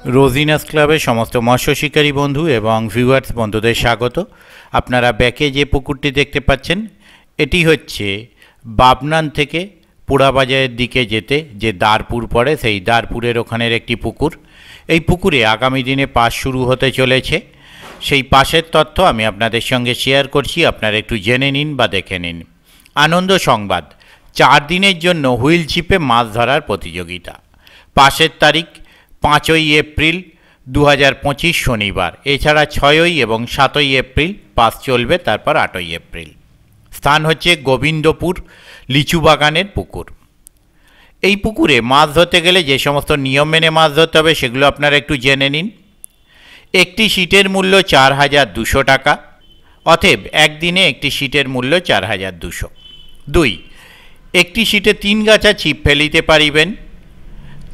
रोजिनास क्लाबे समस्त मत्स्य शिकारी बंधु एवं ভিউয়ার্স बंधुদের स्वागत। আপনারা ব্যাকে যে পুকুরটি দেখতে পাচ্ছেন এটি হচ্ছে বাবনান থেকে পোড়াবাজারের দিকে যেতে যে দারপুর পড়ে সেই দারপুরের ওখানের একটি পুকুর। এই পুকুরে আগামী দিনে পাস শুরু হতে চলেছে, সেই পাসের তথ্য আমি আপনাদের সঙ্গে শেয়ার করছি, আপনারা একটু জেনে নিন বা দেখে নিন। আনন্দ সংবাদ, 4 দিনের জন্য হুইল ছিপে মাছ ধরার প্রতিযোগিতা। পাসের তারিখ 5ই এপ্রিল 2025 শনিবার, এছাড়া 6ই এবং 7ই এপ্রিল পাস চলবে, তারপর 8ই এপ্রিল। স্থান হচ্ছে গোবিন্দপুর লিচু বাগানের পুকুর। এই পুকুরে মাছ ধরতে গেলে যে সমস্ত নিয়ম মেনে মাছ ধরতে হবে সেগুলো আপনারা একটু জেনে নিন। একটি সিটের মূল্য 4200 টাকা, অতএব একদিনে একটি সিটের মূল্য 4200। 2, একটি সিটে 3 গাছা ছিপ ফেলিতে পারিবেন।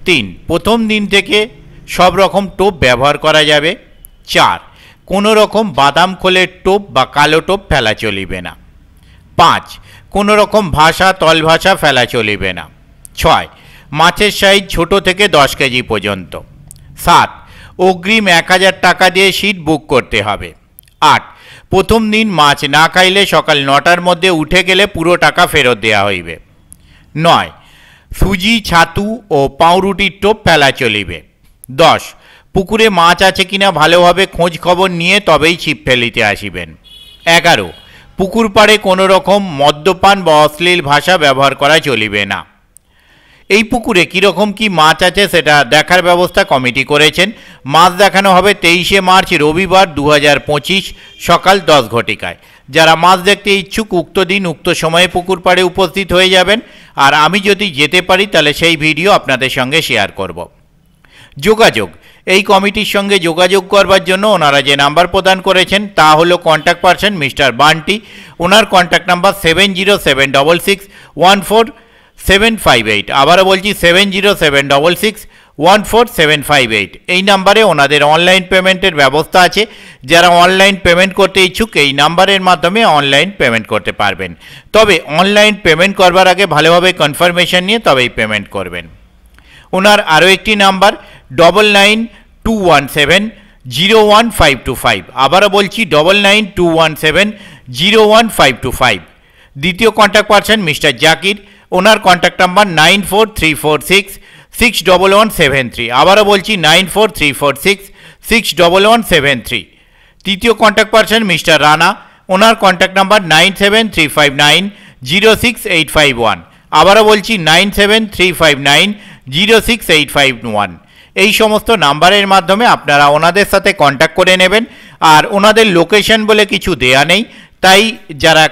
3, প্রথম দিন থেকে সব রকম টোপ ব্যবহার করা যাবে। 4, কোনো রকম বাদাম খোলের টোপ বা কালো টোপ ফেলা চলিবে না। 5, কোনো রকম ভাষা তল ভাষা ফেলা চলিবে না। 6, মাছের সাইজ ছোট থেকে 10 কেজি পর্যন্ত। 7, অগ্রিম 1000 টাকা দিয়ে সিট বুক করতে হবে। 8, প্রথম দিন মাছ না খাইলে সকাল 9টার মধ্যে উঠে গেলে পুরো টাকা ফেরত দেওয়া হইবে। 9, সুজি ছাতু ও পাউরুটির টোপ ফেলা চলিবে। 10, পুকুরে মাছ আছে কিনা ভালোভাবে খোঁজ খবর নিয়ে তবেই ছিপ ফেলিতে আসিবেন। 11, পুকুর পাড়ে কোনো রকম মদ্যপান বা অশ্লীল ভাষা ব্যবহার করা চলিবে না। এই পুকুরে কীরকম কি মাছ আছে সেটা দেখার ব্যবস্থা কমিটি করেছেন। মাছ দেখানো হবে 23শে মার্চ রবিবার 2025 সকাল 10 ঘটিকায়। যারা মাছ দেখতে ইচ্ছুক উক্ত দিন উক্ত সময়ে পুকুর পাড়ে উপস্থিত হয়ে যাবেন, আর আমি যদি যেতে পারি তাহলে সেই ভিডিও আপনাদের সঙ্গে শেয়ার করব। যোগাযোগ, এই কমিটির সঙ্গে যোগাযোগ করবার জন্য ওনারা যে নাম্বার প্রদান করেছেন তা হলো কন্ট্যাক্ট পারসন মিস্টার বান্টি। ওনার কন্ট্যাক্ট নাম্বার 7076614758। আবারও বলছি 7076614758। এই নাম্বারে ওনাদের অনলাইন পেমেন্টের ব্যবস্থা আছে। যারা অনলাইন পেমেন্ট করতে ইচ্ছুক এই নাম্বারের মাধ্যমে অনলাইন পেমেন্ট করতে পারবেন, তবে অনলাইন পেমেন্ট করবার আগে ভালোভাবে কনফার্মেশন নিয়ে তবেই পেমেন্ট করবেন। ওনার আরও একটি নাম্বার 9921701525। আবারও বলছি 9921701525। দ্বিতীয় কন্ট্যাক্ট পারসন মিস্টার জাকির, ওনার কন্ট্যাক্ট নাম্বার 9434661173। আবারও বলছি 9434661173। তৃতীয় কন্ট্যাক্ট পারসন মিস্টার রানা, ওনার কন্ট্যাক্ট নাম্বার 9735906851। আবারও বলছি 9735906851। এই সমস্ত নাম্বারের মাধ্যমে আপনারা ওনাদের সাথে কন্ট্যাক্ট করে নেবেন। আর ওনাদের লোকেশন বলে কিছু দেয়া নেই, তাই যারা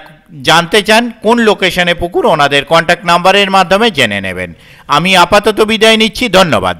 জানতে চান কোন লোকেশনে পুকুর ওনাদের কন্ট্যাক্ট নাম্বারের মাধ্যমে জেনে নেবেন। আমি আপাতত বিদায় নিচ্ছি, ধন্যবাদ।